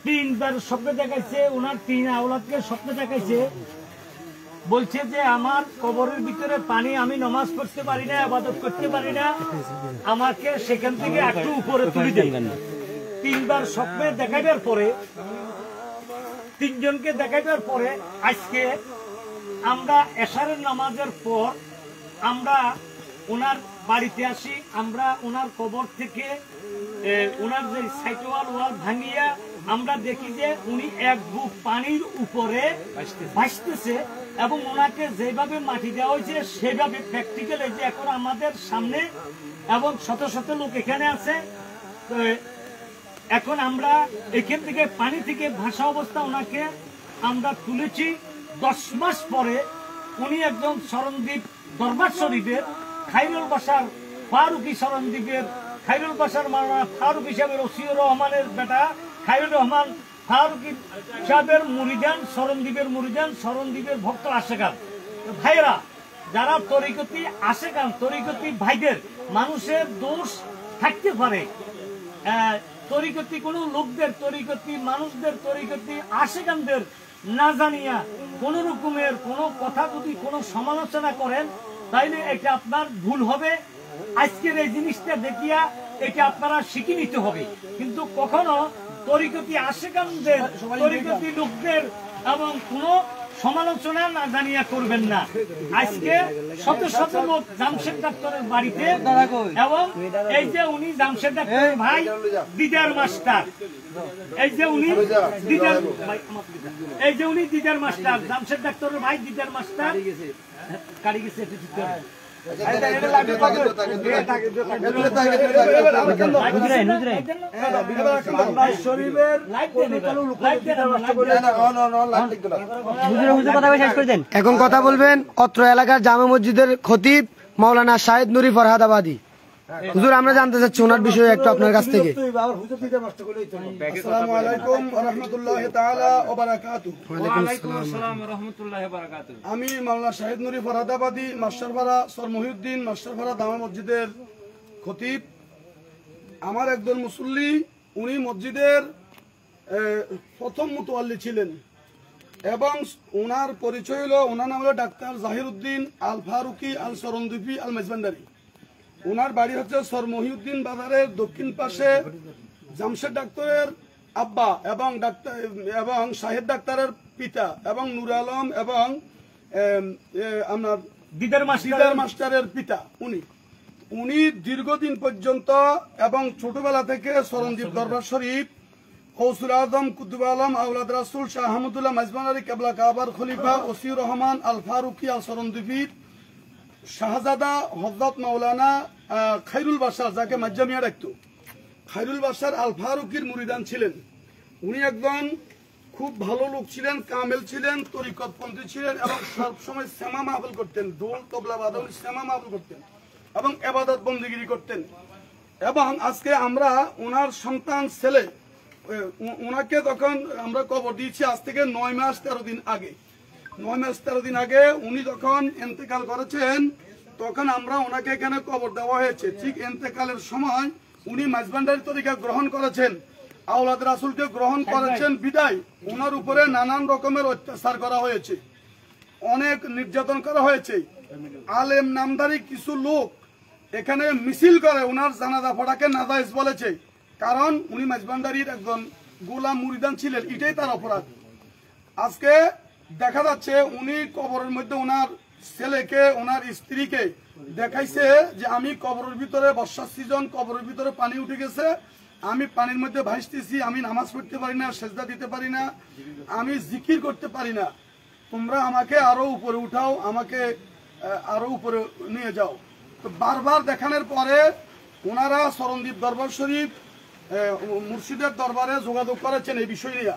তিনবার স্বপ্ন দেখাইছে, ওনার 3 আওলাদকে স্বপ্ন দেখাইছে, বলছে যে আমার কবরের ভিতরে পানি, আমি নামাজ পড়তে পারি না, ইবাদত করতে পারি না, আমাকে সেখান থেকে একটু উপরে তুলে দেন। 3বার স্বপ্নে দেখাইবার পরে, 3 জনকে দেখাইবার পরে আজকে আমরা এশারের নামাজের পর আমরা ওনার বাড়িতে আসি। আমরা ওনার কবর থেকে ওনার যে সাইড ওয়াল ভাঙিয়া আমরা দেখি যে উনি এক বুক পানির উপরে ভাসতেছে এবং ওনাকে যেভাবে মাটি দেওয়া হয়েছে সেভাবে প্র্যাকটিক্যাল এই যে এখন আমাদের সামনে এবং শত শত লোক এখানে আছে। এখন আমরা এখান থেকে পানি থেকে ভাসা অবস্থা ওনাকে আমরা তুলেছি। 10 মাস পরে উনি একজন শরণদ্বীপ দরবার শরীফের খাইরুল বাশার ফারুকি শরণদ্বীপের খাইরুল বাশার মাওলানা ফারুক হিসাবে রশিউর রহমানের বেটা খাইরুল রহমান ফারুকি সাহেবের মুরিদান, শরণদ্বীপের মুরিদান, শরণদ্বীপের ভক্ত আশেকান ভাইরা, যারা তরিকতি আশেকান তরিকতি ভাইদের মানুষের দোষ থাকতে পারে, তরিকতি কোন লোকদের তরিকতি মানুষদের তরিকতি আশেকানদের না জানিয়া কোন রকমের কোন কথা যদি কোন সমালোচনা করেন তাইলে এটা আপনার ভুল হবে। আজকের এই জিনিসটা দেখিয়া এটা আপনারা শিখে নিতে হবে, কিন্তু কখনো তরিকতি আশেকানদের তরিকতি লোকদের এবং কোন সমালোচনা না জানিয়া করবেন না। আজকে শত শত লোক জামশেদ ডাক্তারের বাড়িতে এবং এই যে উনি জামশেদ ডাক্তারের ভাই দিদার মাস্টার, এই যে উনি দিদার মাস্টার, জামশেদ ডাক্তারের ভাই দিদার মাস্টার কারি গেছে। এখন কথা বলবেন অত্র এলাকার জামে মসজিদের খতিব মাওলানা শাহেদ নুরি ফরহাদাবাদী। হুজুর, আমরা জানতে চাচ্ছি ওনার বিষয়ে একটু আপনার কাছ থেকে। আসসালামু আলাইকুম ওয়া রাহমাতুল্লাহি তাআলা ওয়া বারাকাতুহু। ওয়া আলাইকুম আসসালাম ওয়া রাহমাতুল্লাহি ওয়া বারাকাতুহু। আমি মাওলানা শাহেদ নুরি ফরহাদাবাদী মাস্টারপাড়া সর মহিউদ্দিন মাস্টারপাড়া জামে মসজিদের খতিব। আমার একজন মুসল্লি, উনি মসজিদের প্রথম মুতওয়াল্লি ছিলেন এবং ওনার পরিচয় হলো, ওনার নাম হলো ডাক্তার জাহির উদ্দিন আল ফারুকি আল শরণদ্বীপি আল মেজবান্ডারি। ওনার বাড়ি হচ্ছে সর মহিউদ্দিন বাজারের দক্ষিণ পাশে। জামশেদ ডাক্তারের আব্বা এবং শাহেদ ডাক্তারের পিতা এবং নূর আলম এবং আপনার দিদার মাস্টারের পিতা উনি দীর্ঘদিন পর্যন্ত এবং ছোটবেলা থেকে শরণদ্বীপ দরবার শরীফ গৌসুল আজম কুতুব আলম আওলাদ রাসুল শাহ আহমদুল্লাহ মেজবান্ডারি কেবলা কাবার খলিফা ওসিউর রহমান আল ফারুকি আল শরণদ্বীপীর শাহজাদা হযরত মাওলানা খাইরুল বাশার, যাকে মাজ্জামিয়া ডাকতো, খাইরুল বাশার আল ফারুকির মুরিদান ছিলেন। উনি একজন খুব ভালো লোক ছিলেন, কামেল ছিলেন, তরিকতপন্থী ছিলেন এবং সবসময় শ্যামা মাহফিল করতেন, দোল তবলা বাদন শ্যামা মাহফিল করতেন এবং ইবাদত বন্দেগী করতেন। এবং আজকে আমরা ওনার সন্তান ছেলে ওনাকে তখন আমরা কবর দিয়েছি আজ থেকে 9 মাস 13 দিন আগে। 9 মাস 13 দিন আগে উনি যখন ইন্তেকাল করেছেন তখন আমরা ওনাকে এখানে কবর দেওয়া হয়েছে। ঠিক ইন্তেকালের সময় উনি মেজবান্ডারি তরিকা গ্রহণ করেছেন, আওলাদ রাসূলকে গ্রহণ করেছেন বিদায় ওনার উপরে নানান রকমের অত্যাচার করা হয়েছে, অনেক নির্যাতন করা হয়েছে। আলেম নামধারী কিছু লোক এখানে মিছিল করে ওনার জানাজা পড়াকে নাজায়েজ বলেছে, কারণ উনি মেজবান্ডারির একজন গোলাম মুরিদান ছিলেন, এটাই তার অপরাধ। আজকে দেখা যাচ্ছে উনি কবরের মধ্যে ওনার ছেলেকে ওনার স্ত্রীকে দেখাইছে যে আমি কবরের ভিতরে, বর্ষার সিজন, কবরের ভিতরে পানি উঠে গেছে, আমি পানির মধ্যে ভাসতেছি, আমি নামাজ পড়তে পারি না, সেজদা দিতে পারি না, আমি জিকির করতে পারি না, তোমরা আমাকে আরো উপরে উঠাও, আমাকে আরো উপরে নিয়ে যাও। তো বারবার দেখানোর পরে ওনারা শরণদ্বীপ দরবার শরীফ মুর্শিদের দরবারে যোগাযোগ করেছেন এই বিষয় নিয়ে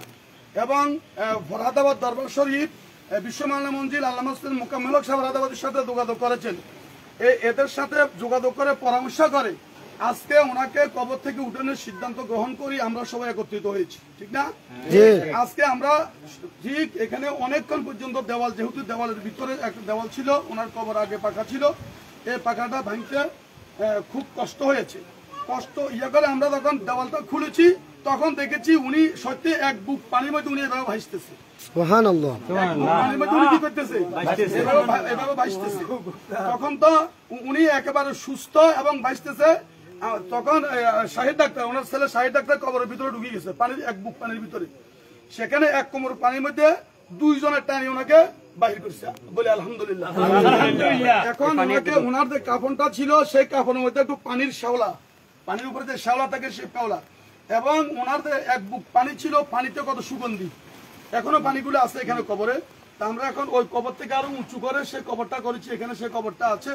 এবং ফরহাদাবাদ দরবার শরীফ বিশ্বমান্য মঞ্জিল আল্লামা মুকাম্মেল হক সাহেব ফরহাদাবাদের সাথে যোগাযোগ করেছেন। এদের সাথে যোগাযোগ করে পরামর্শ করে আজকে ওনাকে কবর থেকে উঠানোর সিদ্ধান্ত গ্রহণ করি আমরা সবাই একত্রিত হয়েছি, ঠিক না? আজকে আমরা ঠিক এখানে অনেকক্ষণ পর্যন্ত দেওয়াল, যেহেতু দেওয়ালের ভিতরে একটা দেওয়াল ছিল, ওনার কবর আগে পাকা ছিল, এই পাকাটা ভাঙতে খুব কষ্ট হয়েছে। কষ্ট ইয়ে করে আমরা যখন দেওয়ালটা খুলেছি তখন দেখেছি উনি সত্যি এক বুক পানির মধ্যে উনি এভাবে ভাসতেছে। সুবহানাল্লাহ। পানির মধ্যে উনি কি করতেছে? এভাবে ভাসতেছে। তখন তো উনি একেবারে সুস্থ এবং ভাসতেছে। তখন শাহিদ ডাক্তার, ওনার ছেলে শাহিদ ডাক্তার কবরের ভিতরে ঢুকে গেছে, পানির এক বুক পানির ভিতরে। সেখানে এক কোমর পানির মধ্যে 2 জনের টানি ওনাকে বাহির করছে, বলে আলহামদুলিল্লাহ। এখন ওনাকে ওনার যে কাফনটা ছিল সেই কাফনের মধ্যে একটু পানির শ্যাওলা, পানির উপরে যে শ্যাওলা থাকে সে শ্যাওলা, এবং ওনার যে এক বুক পানি ছিল, পানিতে কত সুগন্ধি, এখনো পানিগুলো আছে এখানে কবরে। তা আমরা এখন ওই কবর থেকে আরো উঁচু করে সে কবরটা করেছি, এখানে সে কবরটা আছে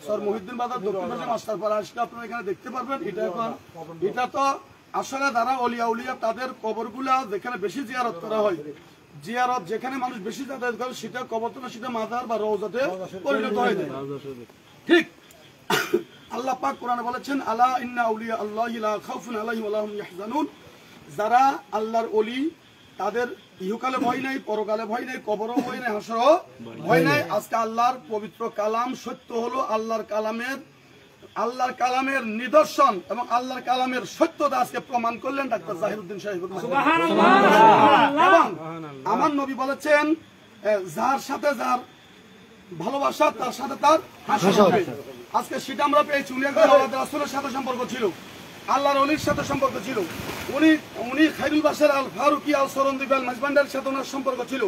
স্যার মহিউদ্দিন বাজার দক্ষিণ পাশে মাস্টার পাড়া আসলে আপনারা এখানে দেখতে পারবেন। এটা তো আসলে যারা অলিয়া উলিয়া তাদের কবরগুলা যেখানে বেশি জিয়ারত করা হয়, জিয়ারত যেখানে মানুষ বেশি যাতায়াত করে সেটা কবর তো না, সেটা মাজার বা রওজাতে পরিণত হয়ে যায়। ঠিক আল্লাহ পাক কোরআনে বলেছেন, আলা ইন্না আউলিয়া আল্লাহি লা খাউফুন আলাইহিম ওয়া লা হুম ইয়াহজানুন। যারা আল্লাহর ওলি তাদের ইহকালে ভয় নাই, পরকালে ভয় নাই, কবরও ভয় নাই, হাসরও ভয় নাই। আজকে আল্লাহর পবিত্র কালাম সত্য হলো, আল্লাহর কালামের নিদর্শন এবং আল্লাহর কালামের সত্যতা আজকে প্রমাণ করলেন ডাক্তার জাহিরউদ্দিন সাহেব। এবং আমার নবী বলেছেন, যার সাথে যার ভালোবাসা তার সাথে তার হাসর হবে। আজকে সেটা আমরা পেয়েছি। উনি একজন আল্লাহর রাসূলের সাথে সম্পর্ক ছিল, আল্লাহর ওলির সাথে সম্পর্ক ছিল। উনি খায়রুল বাশার আল ফারুকি আল সরন্দিব আল মাজবান্ডার সাথে ওনার সম্পর্ক ছিল।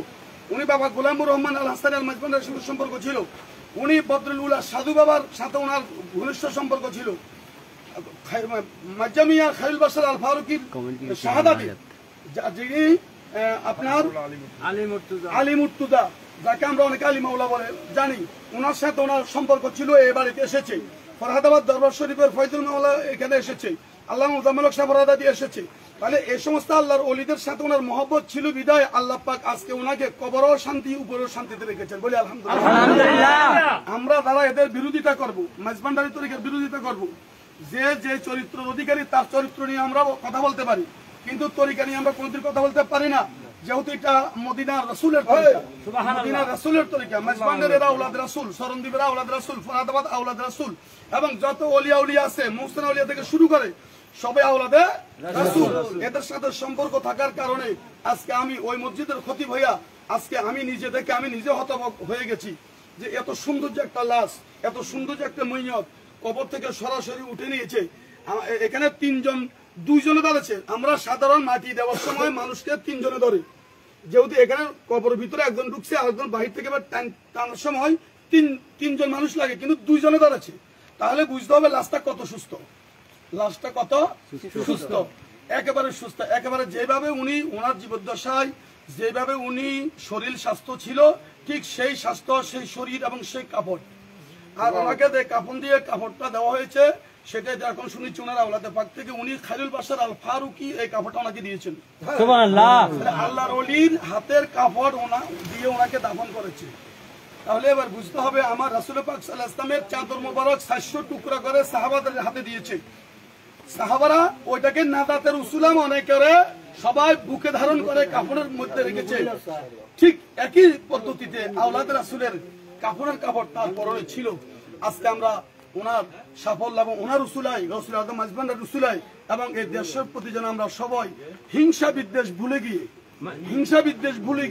উনি বাবা গোলামুর রহমান আল হাসান আল মাজবান্ডার সাথে সম্পর্ক ছিল। উনি বদরুল উলা সাধু বাবার সাথে ওনার ঘনিষ্ঠ সম্পর্ক ছিল। মাজ্জামিয়া খায়রুল বাশার আল ফারুকির শাহাদাতি, যিনি আপনার আলী মুর্তুজা, যাকে আমরা অনেকে আলী মাওলা বলে জানি, ওনার সাথে ওনার সম্পর্ক ছিল। এই বাড়িতে এসেছে ফরহাদাবাদ দরবার শরীফের ফয়জুল মাওলা এখানে এসেছে, আল্লাহ মুজাম্মেল শাহ ফরহাদাদি এসেছে। তাহলে এই সমস্ত আল্লাহর ওলিদের সাথে ওনার মহব্বত ছিল বিদায় আল্লাহ পাক আজকে ওনাকে কবরও শান্তি উপরেও শান্তিতে রেখেছেন, বলি আলহামদুলিল্লাহ। আমরা যারা এদের বিরোধিতা করব, মাঝবান্ডারি তরিকার বিরোধিতা করব, যে চরিত্র অধিকারী তার চরিত্র নিয়ে আমরা কথা বলতে পারি, কিন্তু তরিকা নিয়ে আমরা কোনোদিন কথা বলতে পারি না, যেহেতু এটা মদিনার রাসূলের তরিকা, মদিনার রাসূলের তরিকা। মাঝবান্ডারের আওলাদ রাসূল, সরন্দিবের আওলাদ রাসূল, ফরহাদাবাদ আওলাদ রাসূল, এবং যত ওলিয়া উলিয়া আছে মুহসিন আউলিয়া থেকে শুরু করে সবাই আওলাদে রাসূল। এদের সাথে সম্পর্ক থাকার কারণে আজকে আমি ওই মসজিদের খতিব হইয়া আজকে আমি নিজে থেকে আমি নিজে হতবাক হয়ে গেছি যে এত সুন্দর যে একটা লাশ, এত সুন্দর যে একটা মইয়ত কবর থেকে সরাসরি উঠে নিয়েছে। এখানে 2 জনে ধরেছে। আমরা সাধারণ মাটি দেওয়ার সময় মানুষকে 3 জনে ধরে, যেহেতু এখানে কবরের ভিতরে একজন ঢুকছে আরেকজন বাহির থেকে টানার সময় 3 জন মানুষ লাগে, কিন্তু 2 জনে ধরেছে। তাহলে বুঝতে হবে লাশটা কত সুস্থ, লাশটা কত সুস্থ, একেবারে সুস্থ, একেবারে যেভাবে উনি ওনার জীবদ্দশায় যেভাবে উনি শরীর স্বাস্থ্য ছিল, ঠিক সেই স্বাস্থ্য, সেই শরীর এবং সেই কাপড়। আর ওনাকে যে কাফন দিয়ে কাপড়টা দেওয়া হয়েছে সেটাই এখন শুনেছি ওনার আওলাদে পাক থেকে উনি খায়রুল বাশার আল ফারুকি এই কাপড়টা ওনাকে দিয়েছেন। সুবহানাল্লাহ। আল্লাহর ওলির হাতের কাপড় ওনা দিয়ে ওনাকে দাফন করেছে। তাহলে এবার বুঝতে হবে আমার রাসূল পাক সাল্লাল্লাহু আলাইহি ওয়াসাল্লামের চাদর মোবারক 400 টুকরা করে সাহাবাদের হাতে দিয়েছে। সাহাবারা ওইটাকে নাদাতের উসুলা মনে করে সবাই বুকে ধারণ করে কাপড়ের মধ্যে রেখেছে। ঠিক একই পদ্ধতিতে আওলাদ রাসূলের কাপড়ের কাপড় তার পরনে ছিল। আজকে আমরা ওনার সাফল্য এবং ওনার উসুলাই রাসূল আদম মাজবান্ডার উসুলাই এবং এই দেশের প্রতি যেন আমরা সবাই হিংসা বিদ্বেষ ভুলে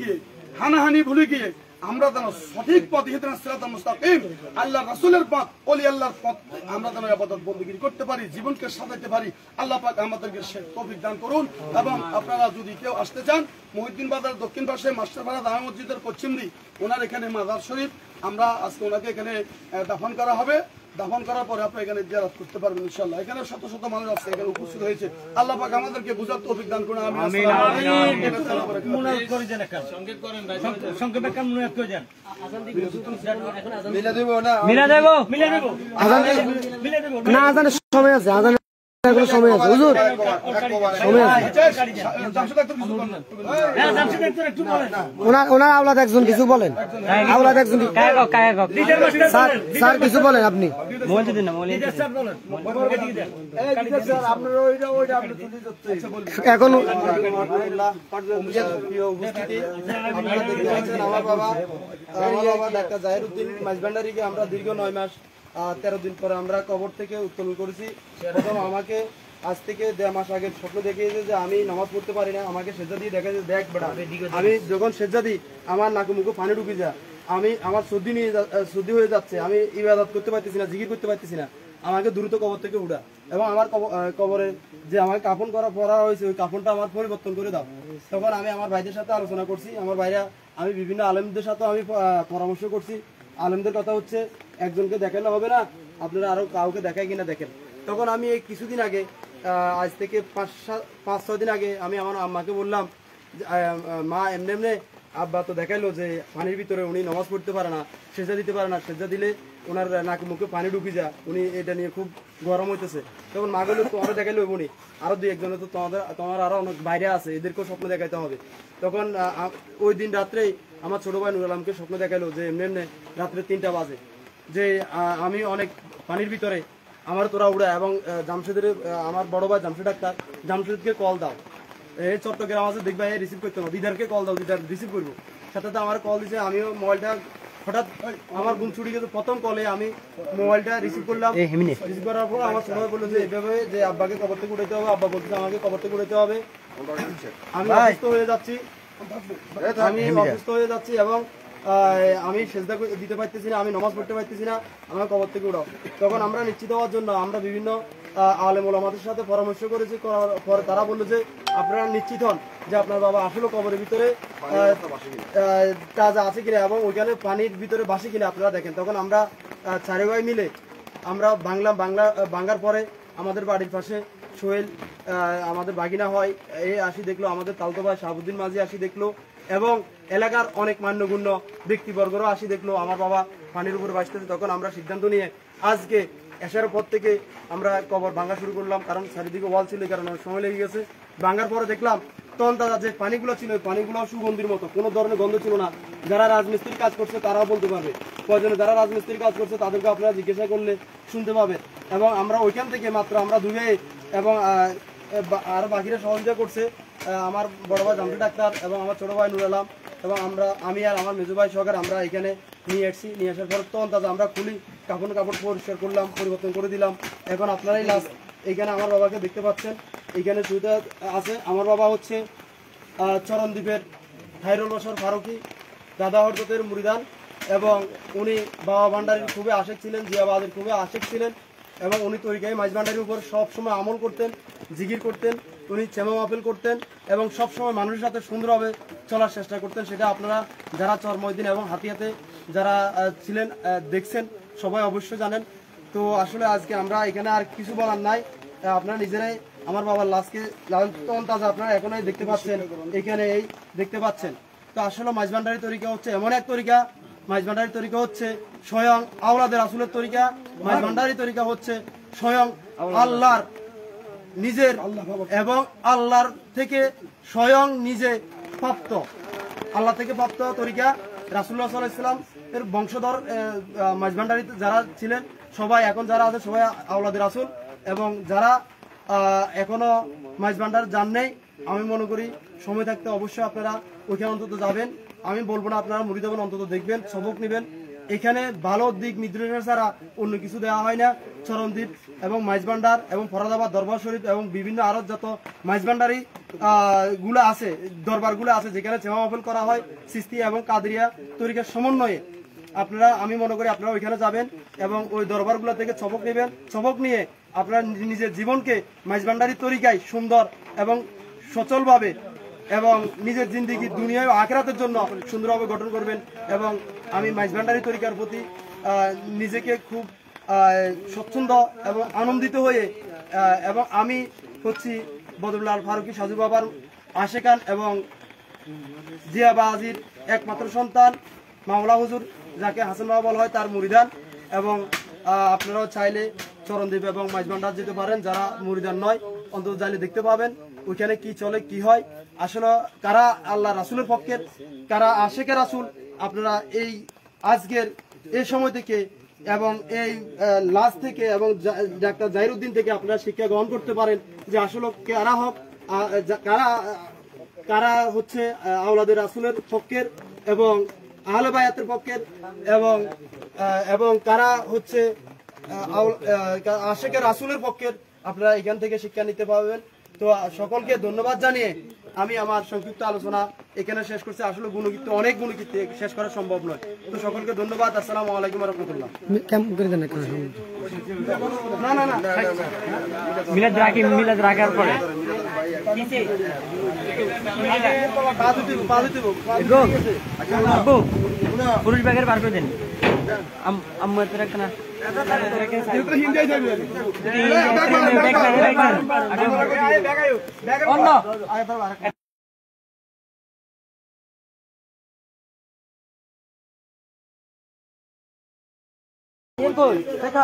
গিয়ে হানাহানি ভুলে গিয়ে আমরা যেন সঠিক পথ ইহদিনাস সিরাতাল মুস্তাকিম আল্লাহর রাসূলের পথ ওলি আল্লাহর পথ আমরা যেন ইবাদত বندگی করতে পারি, জীবনকে সাজাতে পারি। আল্লাহ পাক আমাদেরকে সে তৌফিক দান করুন। এবং আপনারা যদি কেউ আসতে চান, মহিউদ্দিন বাজার দক্ষিণ পাশে মাস্টারপাড়া জামে মসজিদের পশ্চিম দিক ওনার এখানে মাজার শরীফ, আমরা আজকে ওনাকে এখানে দাফন করা হবে। দাফন করার পরে আপনি এখানে জিয়ারত করতে পারবেন ইনশাআল্লাহ। এখানে শত শত মানুষ আছে এখানে উপস্থিত হয়েছে। আল্লাহ পাক আমাদেরকে বুঝার তৌফিক দান করুন। আমিন। মুনাজাত করে দেন, একটা সংক্ষেপ করেন ভাই, সংক্ষেপ একটা মুনাজাত করে দেন। মিলা দেব না, মিলা দেব না, আজানের সময় আছে, আজানের এখনো সময় আছে হুজুর, সময় আছে। ওনার আওলাদ একজন কিছু বলেন, আওলাদ একজন স্যার কিছু বলেন আপনি। এখন আমার বাবা ডাক্তার জাহিরউদ্দিন মাঝবান্ডারিকে আমরা দীর্ঘ 9 মাস 13 দিন পরে আমরা কবর থেকে উত্তোলন করেছি। প্রথম আমাকে আজ থেকে 1.5 মাস আগে স্বপ্ন দেখিয়েছে যে আমি নামাজ পড়তে পারি না, আমাকে সেজদা দিয়ে দেখা যায়, দেখ বেটা আমি যখন সেজদা দিই আমার নাকে মুখে পানি ঢুকে যায়, আমার সর্দি হয়ে যাচ্ছে, আমি ইবাদত করতে পারতেছি না, জিকির করতে পারতেছি না, আমাকে দ্রুত কবর থেকে উঠা এবং আমার কবরে যে আমাকে কাফন পরা হয়েছে ওই কাফনটা আমার পরিবর্তন করে দাও। তখন আমি আমার ভাইদের সাথে আলোচনা করছি, আমার ভাইরা আমি বিভিন্ন আলেমদের সাথে আমি পরামর্শ করছি। আলেমদের কথা হচ্ছে একজনকে দেখালে হবে না, আপনারা আরো কাউকে দেখায় কিনা দেখেন। তখন আমি এই কিছুদিন আগে আজ থেকে 5-6 দিন আগে আমি আমার আম্মাকে বললাম মা এমনি এমনি আব্বা তো দেখাইলো যে পানির ভিতরে উনি নামাজ পড়তে পারে না, সেজদা দিতে পারে না, সেজদা দিলে ওনার নাকে মুখে পানি ঢুকে যায়, উনি এটা নিয়ে খুব গরম হইতেছে। তখন মা গেলো তোমারও দেখাইলো উনি আরো 2-1 তো তোমার আরো অনেক বাইরে আছে, এদেরকেও স্বপ্ন দেখাইতে হবে। তখন ওই দিন রাত্রেই আমার ছোট ভাই নুর আলমকে স্বপ্ন দেখাইলো যে এমনি এমনি রাত্রে 3টা বাজে যে আমি অনেক পানির ভিতরে আমার তোরা উড়া এবং জামশেদের আমার বড় ভাই জামশেদ ডাক্তার, জামশেদকে কল দাও, এই চট্টগ্রাম আছে দেখবা রিসিভ করতে হবে, দিদারকে কল দাও, দিদার রিসিভ করবো। সাথে তো আমার কল দিছে, আমিও মোবাইলটা হঠাৎ আমার ঘুম ছুটি গেছে, প্রথম কলে আমি মোবাইলটা রিসিভ করলাম। রিসিভ করার পর আমার ছোট ভাই বললো যে এইভাবে যে আব্বাকে কবর থেকে উঠাইতে হবে, আব্বা বলতেছে আমাকে কবর থেকে উঠাইতে হবে, আমি অসুস্থ হয়ে যাচ্ছি এবং আমি সেজদা দিতে পারতেছি না, আমি নামাজ পড়তে পারতেছি না, আমার কবর থেকে উঠাও। তখন আমরা নিশ্চিত হওয়ার জন্য আমরা বিভিন্ন আলেম ওলামাদের সাথে পরামর্শ করেছি, করার পর তারা বললো যে আপনারা নিশ্চিত হন যে আপনার বাবা আসলে কবরের ভিতরে তাজা আছে কিনা এবং ওইখানে পানির ভিতরে বাসি কিনা আপনারা দেখেন। তখন আমরা 4 ভাই মিলে আমরা বাংলার পরে আমাদের বাড়ির পাশে সোহেল আমাদের বাগিনা হয় আসি দেখলো, আমাদের তালতো ভাই শাহাবুদ্দিন মাঝি আসি দেখলো এবং এলাকার অনেক মান্যগণ্য ব্যক্তিবর্গরাও আসি দেখলো আমার বাবা পানির উপরে ভাসতেছে। তখন আমরা সিদ্ধান্ত নিয়ে আজকে এশার পর থেকে আমরা কবর ভাঙা শুরু করলাম, কারণ চারিদিকে ওয়াল ছিল, কারণ অনেক সময় লেগে গেছে। ভাঙার পরে দেখলাম তখন তারা যে পানিগুলো ছিল ওই পানিগুলো সুগন্ধির মতো, কোনো ধরনের গন্ধ ছিল না। যারা রাজমিস্ত্রির কাজ করছে তারাও বলতে পারবে, প্রয়োজনে যারা রাজমিস্ত্রির কাজ করছে তাদেরকে আপনারা জিজ্ঞাসা করলে শুনতে পাবেন। এবং আমরা ওইখান থেকে মাত্র আমরা দুয়ে এবং আরো বাকিরা সহযোগিতা করছে আমার বড় ভাই জামশেদ ডাক্তার এবং আমার ছোট ভাই নুর আলম এবং আমি আর আমার মেজো ভাই সহকারে আমরা এখানে নিয়ে আসছি। নিয়ে আসার পর তখন তাদের আমরা খুলি কাপড় পরিষ্কার করলাম, পরিবর্তন করে দিলাম। এখন আপনারাই লাস্ট এইখানে আমার বাবাকে দেখতে পাচ্ছেন, এইখানে সুবিধা আছে। আমার বাবা হচ্ছে চরণদ্বীপের খায়রুল বশর ফারুকি দাদা হরজতের মুরিদান এবং উনি বাবা ভান্ডারীর খুবই আশেক ছিলেন, জিয়াবাদের খুবই আশেক ছিলেন এবং উনি তরিকায় মাইজ ভান্ডারীর উপর সবসময় আমল করতেন, জিকির করতেন, উনি চেমা মাহফিল করতেন এবং সবসময় মানুষের সাথে সুন্দরভাবে চলার চেষ্টা করতেন। সেটা আপনারা যারা চরময়দিন এবং হাতিয়াতে যারা ছিলেন দেখছেন সবাই অবশ্যই জানেন। তো আসলে আজকে আমরা এখানে আর কিছু বলার নাই, আপনারা নিজেরাই আমার বাবার লাশকে লালন তাজা আপনারা এখনই দেখতে পাচ্ছেন, এখানে এই দেখতে পাচ্ছেন। তো আসলে মাইজ ভান্ডারী তরিকা হচ্ছে এমন এক তরিকা, মাইজ ভান্ডারী তরিকা হচ্ছে স্বয়ং আওলাদের রাসূলের তরিকা, মাইজ ভান্ডারী তরিকা হচ্ছে স্বয়ং আল্লাহর নিজের এবং আল্লাহর থেকে স্বয়ং নিজে প্রাপ্ত, আল্লাহ থেকে প্রাপ্ত তরিকা। রাসূলুল্লাহ সাল্লাল্লাহু আলাইহি ওয়াসাল্লাম এর বংশধর মাইজ ভান্ডারী যারা ছিলেন সবাই এখন যারা আছে সবাই আওলাদের রাসূল এবং যারা এখনো মাইজ ভান্ডার যান নেই আমি মনে করি সময় থাকতে অবশ্যই আপনারা ওইখানে অন্তত যাবেন। আমি বলবো না আপনারা মুরিদ হবেন, অন্তত দেখবেন, সবক নেবেন। এখানে ভালো দিক নির্দেশনা ছাড়া অন্য কিছু দেওয়া হয় না। চরণদ্বীপ এবং মাইজ ভান্ডার এবং ফরাদাবাদ দরবার শরীফ এবং বিভিন্ন আরো যত মাইজ ভান্ডারী গুলো আছে, দরবারগুলো আছে যেখানে চেমা মাহফিল করা হয় চিশতি এবং কাদেরিয়া তরিকার সমন্বয়ে, আপনারা আমি মনে করি আপনারা ওইখানে যাবেন এবং ওই দরবারগুলো থেকে সবক নেবেন। সবক নিয়ে আপনারা নিজের জীবনকে মাইজ ভান্ডারী তরিকায় সুন্দর এবং সচলভাবে এবং নিজের জিন্দিগি দুনিয়ায় আখিরাতের জন্য সুন্দরভাবে গঠন করবেন। এবং আমি মাইজ ভান্ডারী তরিকার প্রতি নিজেকে খুব স্বচ্ছন্দ এবং আনন্দিত হয়ে এবং আমি হচ্ছি বদরুল্লাহ ফারুকি সাজু বাবার আশেকান এবং জিয়া বাজির একমাত্র সন্তান মাওলা হুজুর যাকে হাসান বাবা বলা হয় তার মুরিদান। এবং আপনারাও চাইলে চরণদ্বীপ এবং মাইজ ভান্ডার যেতে পারেন, যারা মুরিদান নয় অন্তত চাইলে দেখতে পাবেন ওইখানে কি চলে কি হয়, আসলে কারা আল্লাহ রাসূলের পক্ষের, কারা আশেকে রাসূল। আপনারা এই আজকের এই সময় থেকে এবং এই লাশ থেকে এবং ডাক্তার জাহিরউদ্দিন থেকে আপনারা শিক্ষা গ্রহণ করতে পারেন যে আসলে কারা হক কারা হচ্ছে আওলাদের রাসূলের পক্ষের এবং আহলে বায়াতের পক্ষের এবং কারা হচ্ছে আশেকে রাসূলের পক্ষের। আপনারা এখান থেকে শিক্ষা নিতে পারবেন। তো সকলকে ধন্যবাদ জানিয়ে আমি আমার সংক্ষিপ্ত আলোচনা এখানে শেষ করছি। আসলে গুণকীর্তি অনেক গুণকীর্তি শেষ করা সম্ভব নয়। তো সকলকে ধন্যবাদ। আসসালামু আলাইকুম ওয়া রাহমাতুল্লাহ। কেমন করে দেন একটা না না না মিলাদ রাখার পরে পুরুষ ব্যাগের বার করে দেন। আম্মু এত একটা না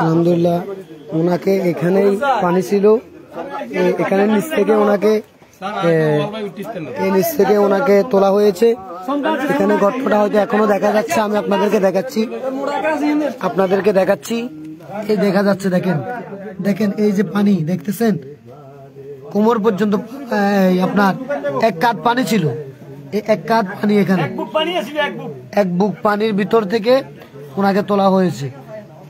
আলহামদুলিল্লাহ ওনাকে এখানেই পানি ছিল, এখানে নিচ থেকে ওনাকে এই নিচ থেকে ওনাকে তোলা হয়েছে। এখানে গর্তটা হয়তো এখনো দেখা যাচ্ছে, আমি আপনাদেরকে দেখাচ্ছি এই দেখা যাচ্ছে, দেখেন দেখেন এই যে পানি দেখতেছেন কোমর পর্যন্ত, আপনার এক কাঁধ পানি ছিল, এক কাঁধ পানি, এখানে এক বুক পানির ভিতর থেকে ওনাকে তোলা হয়েছে।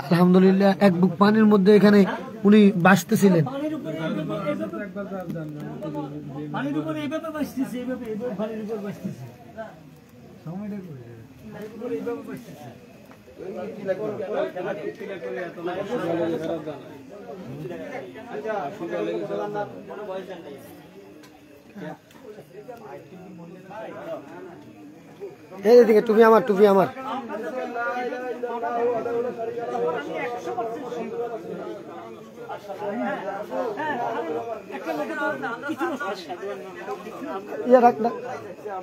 আলহামদুলিল্লাহ এক বুক পানির মধ্যে এখানে উনি বাঁচতেছিলেন। এইদিকে টুপি আমার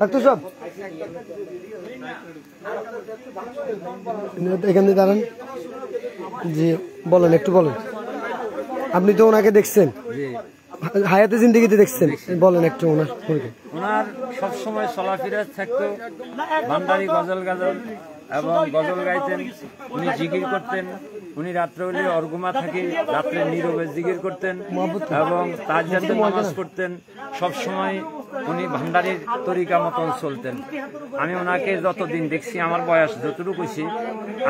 রাখতো সব এখান দিয়ে দাঁড়ান। জি বলেন, একটু বলেন। আপনি তো ওনাকে দেখছেন, হায়াতে জিন্দেগিতে দেখছেন, বলেন একটু ওনার সবসময় চলাফেরা থাকতো, ভান্ডারি গজল এবং গজল গাইতেন, উনি জিকির করতেন, উনি রাত্রে হলে অর্গুমা থাকে, রাত্রে নীরবে জিকির করতেন এবং তাহাজ্জুদের নামাজ পড়তেন। সবসময় উনি ভান্ডারির তরিকা মতন চলতেন। আমি ওনাকে যতদিন দেখছি, আমার বয়স যতটুকু হয়েছে,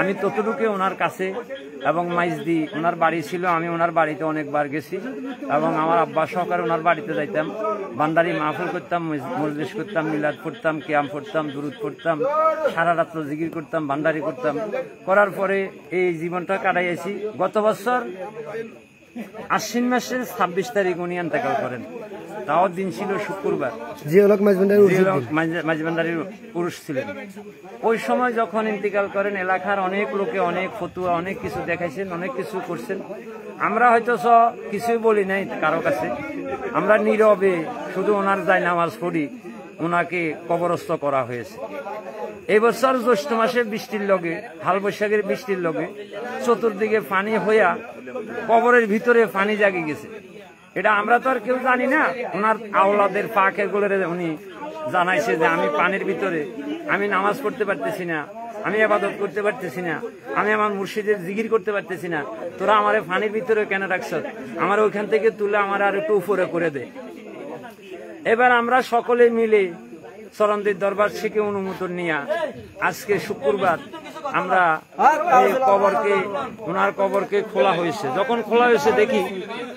আমি ততটুকু ওনার কাছে এবং মাইজদি ওনার বাড়ি ছিল, আমি ওনার বাড়িতে অনেকবার গেছি এবং আমার আব্বা সহকারে ওনার বাড়িতে যাইতাম, ভান্ডারি মাহফিল করতাম, মজলিস করতাম, মিলাদ পড়তাম, কিয়াম পড়তাম, দুরুদ পড়তাম, সারা রাত্র জিকির করতাম, ভান্ডারি করতাম। করার পরে এই জীবনটা কাটাইয়াছি। গত বছর আশ্বিন মাসের 26 তারিখ উনি ইন্তেকাল করেন। তাও দিন ছিল শুক্রবার, মাঝবান্ডারির পুরুষ ছিলেন। ওই সময় যখন ইন্তেকাল করেন, এলাকার অনেক লোকে অনেক ফতুয়া, অনেক কিছু দেখাইছেন, অনেক কিছু করছেন। আমরা হয়তো কিছুই বলি নাই কারো কাছে, আমরা নীরবে শুধু ওনার যায় নামাজ পড়ি। ওনাকে কবরস্থ করা হয়েছে। এই বছর জ্যৈষ্ঠ মাসে বৃষ্টির লগে, হাল বৈশাখের বৃষ্টির লগে চতুর্দিকে পানি হইয়া কবরের ভিতরে পানি জাগি গেছে। এটা আমরা তো আর কেউ জানি না। ওনার আওলাদের পাকের গোলের উনি জানাইছে যে আমি পানির ভিতরে, আমি নামাজ পড়তে পারতেছি না, আমি ইবাদত করতে পারতেছি না, আমি আমার মুর্শিদের জিকির করতে পারতেছি না, তোরা আমার পানির ভিতরে কেন রাখছ? আমার ওইখান থেকে তুলে আমার আর একটু উপরে করে দে। এবার আমরা সকলে মিলে চরণদের দরবার থেকে অনুমোদন নিয়ে আজকে শুক্রবার আমরা এই কবরকে, ওনার কবরকে খোলা হয়েছে। যখন খোলা হয়েছে দেখি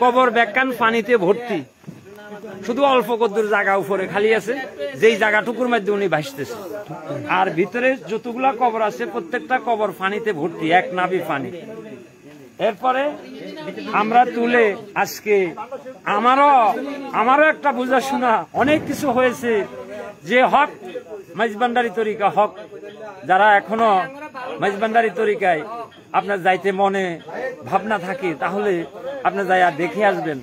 কবর ব্যাখ্যান পানিতে ভর্তি, শুধু অল্প কদ্দুর জায়গা উপরে খালি আছে, যেই জায়গাটুকুর মধ্যে উনি ভাসতেছে। আর ভিতরে যতগুলা কবর আছে প্রত্যেকটা কবর পানিতে ভর্তি, এক নাভি পানি। এরপরে আমরা তুলে আজকে আমারও একটা বোঝাশোনা অনেক কিছু হয়েছে যে হক মাইজবান্ডারি তরিকা, হক যারা এখনো মাইজবান্ডারি তরিকায় আপনার যাইতে মনে ভাবনা থাকে, তাহলে আপনার যাইয়া দেখে আসবেন,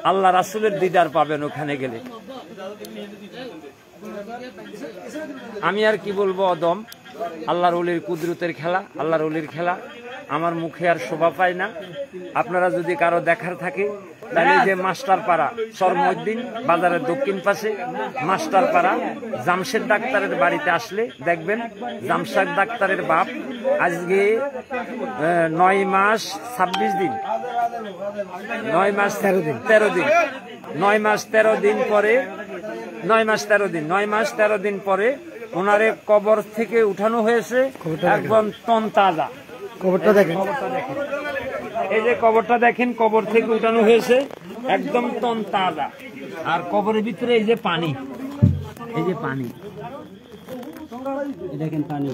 আল্লাহ রাসূলের দিদার পাবেন ওখানে গেলে। আমি আর কি বলবো, অদম আল্লাহর ওলির কুদরতের খেলা, আল্লাহর ওলির খেলা আমার মুখে আর শোভা পায় না। আপনারা যদি কারো দেখার থাকে তাহলে যে মাস্টারপাড়া, সরমউদ্দিন বাজারের দক্ষিণ পাশে মাস্টারপাড়া জামশেদ ডাক্তারের বাড়িতে আসলে দেখবেন জামশেদ ডাক্তারের বাপ আজকে 9 মাস 26 দিন, 9 মাস 13 দিন, 9 মাস 13 দিন পরে, 9 মাস 13 দিন পরে ওনারে কবর থেকে উঠানো হয়েছে, একদম তনতাজা। কবরটা দেখেন, এই যে কবরটা দেখেন, কবর থেকে উঠানো হয়েছে একদম তন তাজা। আর কবরের ভিতরে এই যে পানি, এই যে পানি, দেখেন পানি।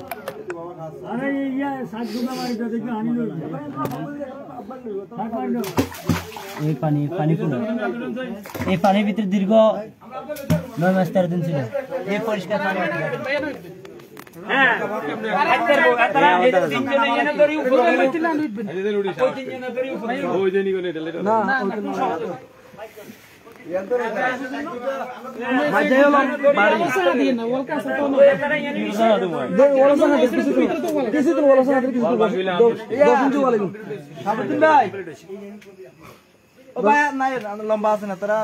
এই পানি পুরো এই পানির ভিতরে দীর্ঘ 9 মাস 13 দিন ছিল এই পরিষ্কার পানি। লম্বা আছে না তারা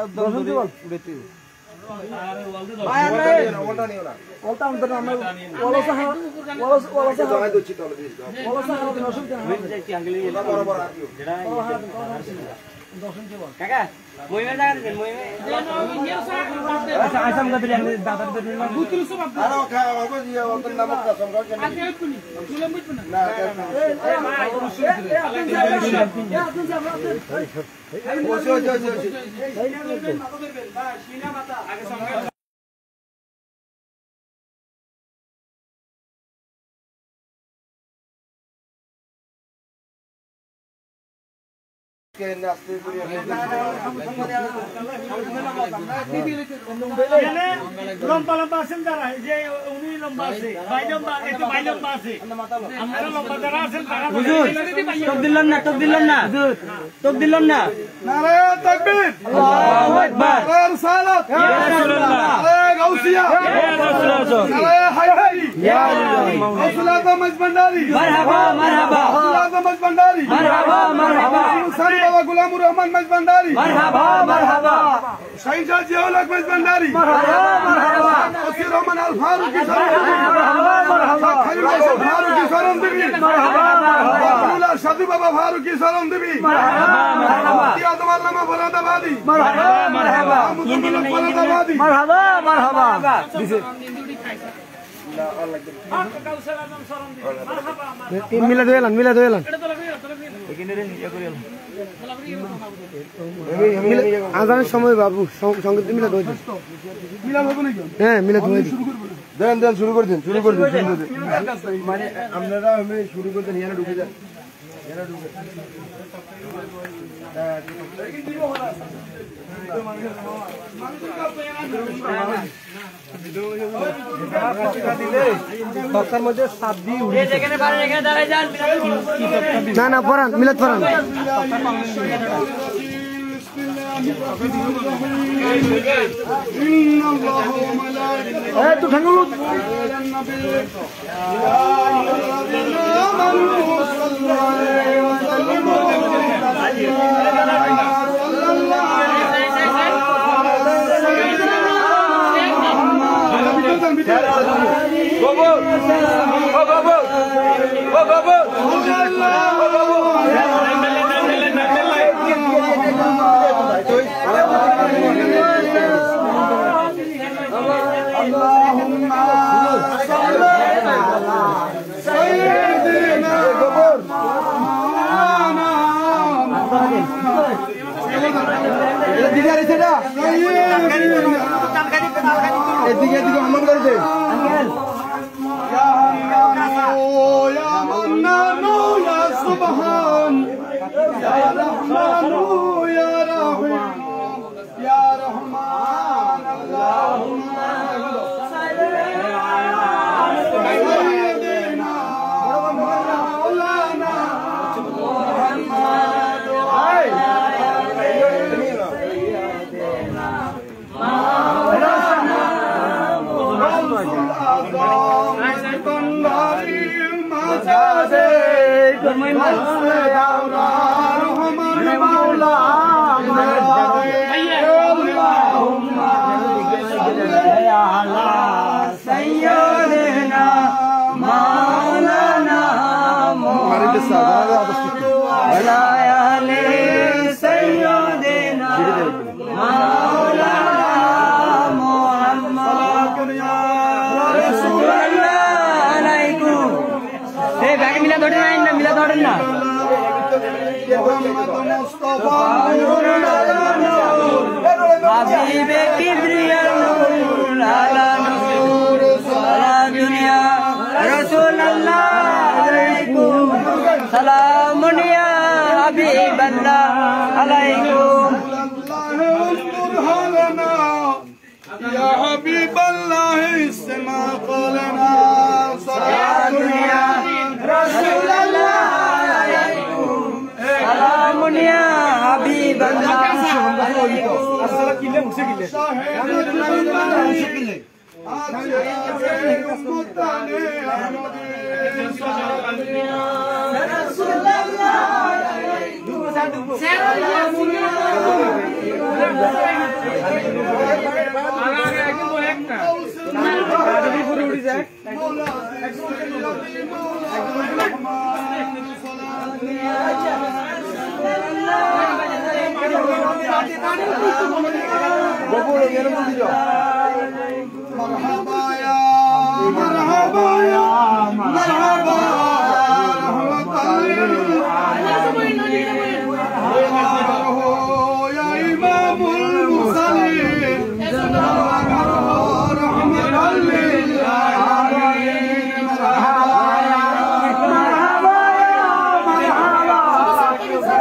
লম্বা লম্বা আছেন যারা, যে উনি লম্বা আছে, ভাই লম্বা, একটু ভাই লম্বা আছে, আমরা লম্বা যারা আছেন তারা তোক দিলাম না, তোক দিলাম না, তোক দিলাম না। নারে তাকবীর, আল্লাহু আকবার, নারে রিসালাত, ইয়া রাসূলুল্লাহ, নারে গাউসিয়া, ইয়া রাসূলুল্লাহ, নারে হায়দারি, ইয়া আল্লাহ, গাউসুল আজম মজবন্ডারি, মারহাবা মারহাবা, গাউসুল আজম মজবন্ডারি, মারহাবা মারহাবা, হুসাইন বাবা গোলামুর রহমান মজবন্ডারি, মারহাবা মারহাবা, শাহিন শাহ জিয়াউল হক মজবন্ডারি, মারহাবা মারহাবা, ওসির রহমান আল ফারুকি খালিল হাসান ফারুকি সরম দেবী, আব্দুল্লাহ সাধু বাবা ফারুকি সরম দেবী, আদম আল্লামা ফরাদাবাদী, মারহাবা, ফরাদাবাদী, মারহাবা মারহাবা। মিলাদ হইলাম আজানের সময় বাবু সঙ্গে মিলাদ হয়ে যায়। মিলাদ হবে নাকি? হ্যাঁ মিলাদ হয়ে যায়। দেন শুরু করে দিন মানে আপনারা শুরু করতেন ইয়ারা ঢুকে যান না পড়ান মিলাদ পড়ান। এদিকে আমল করেছে মুস্তাফা হাবিবে কিবরিয়া নূর আলা নূর সারা দুনিয়া রাসূলুল্লাহ আলাইকুম সালামুন ইয়া হাবিবাল্লাহ আলাইকুম يا حبيب الله اسمع قولنا صلاة يا رسول الله عليكم سلام يا حبيب الله عليكم مرحبا يا مرحبا يا مرحبا يا إمام المرسلين رحمة للعالمين مرحبا يا مرحبا يا مرحبا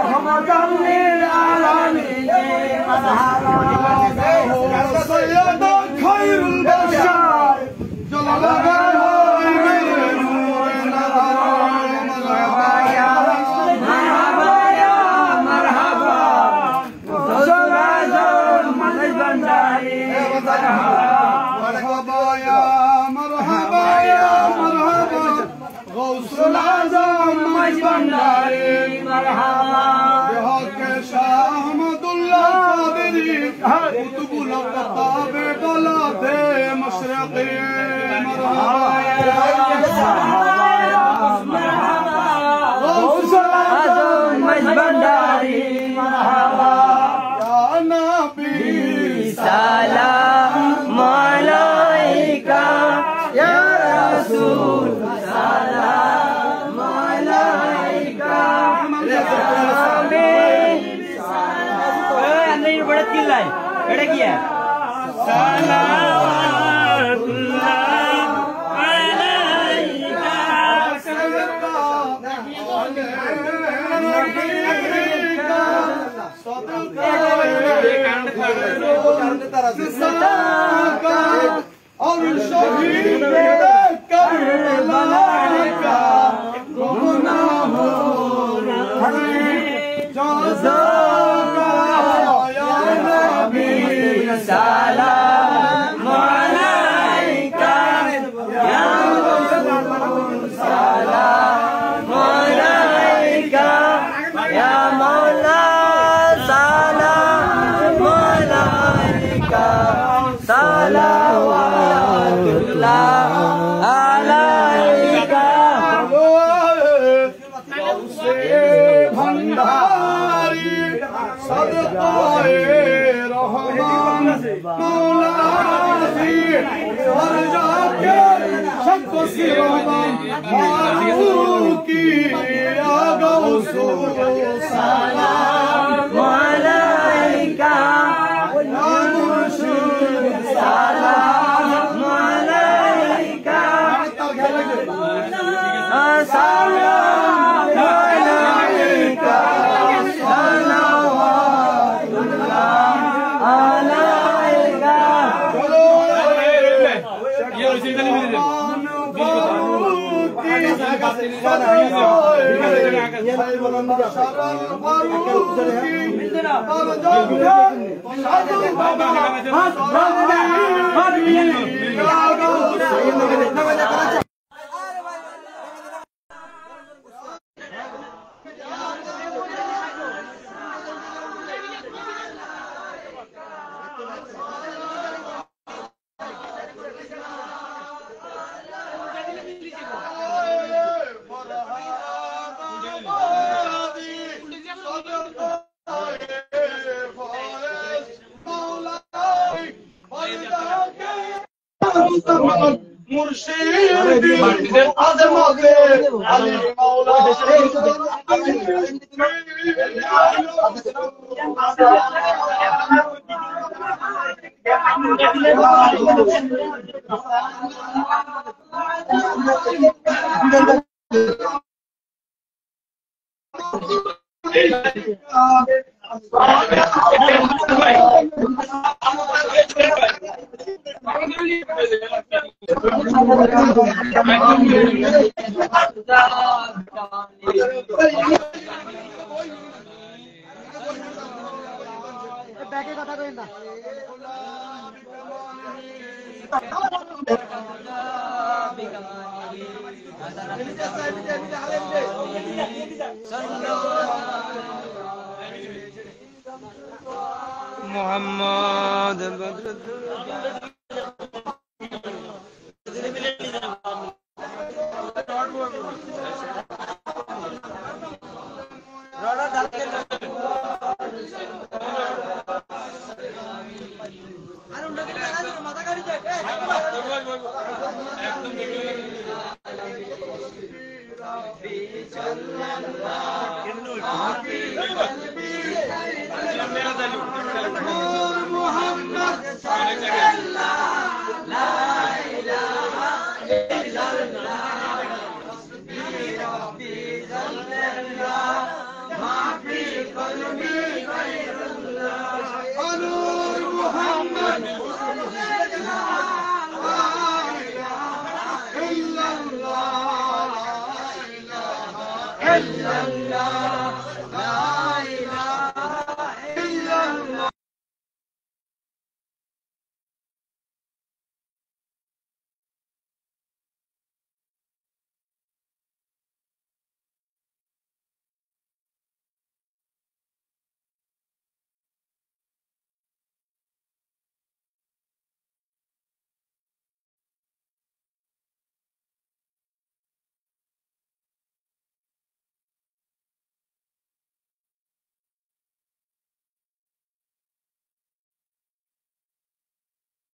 رحمة للعالمين مرحبا سيدنا خير البشر جلال مرحبا يا مرحبا يا مرحبا غوث العظم مجبنداري مرحبا بحق شاه احمد الله قادري قطب الخطاب بلاد مشرقي مرحبا يا مرحبا غوث العظم مجبنداري مرحبا يا نبي سلام عليك يا رسول سلام عليك يا حبيب अंदर ये बड़ा चिल्ला है बड़ा किया और शहीद करबला का गुनाह या नबी सलाम अलैका या रसूल सलाम अलैका या मौला सलाम अलैका सलावतुल्लाह अलैका भंडारी सदकाए रहमान मौला दी हर जाके सबको सिरमान मारूकी या गौसो सलाम अलैका या मुर्शिद सलाम अलैका सलाम अलैका सलावतुल्लाह अलैका मुर्शिद आजमत अली मौला ব্যাগে কথা কই না মোহাম্মদ মোহাম্মদ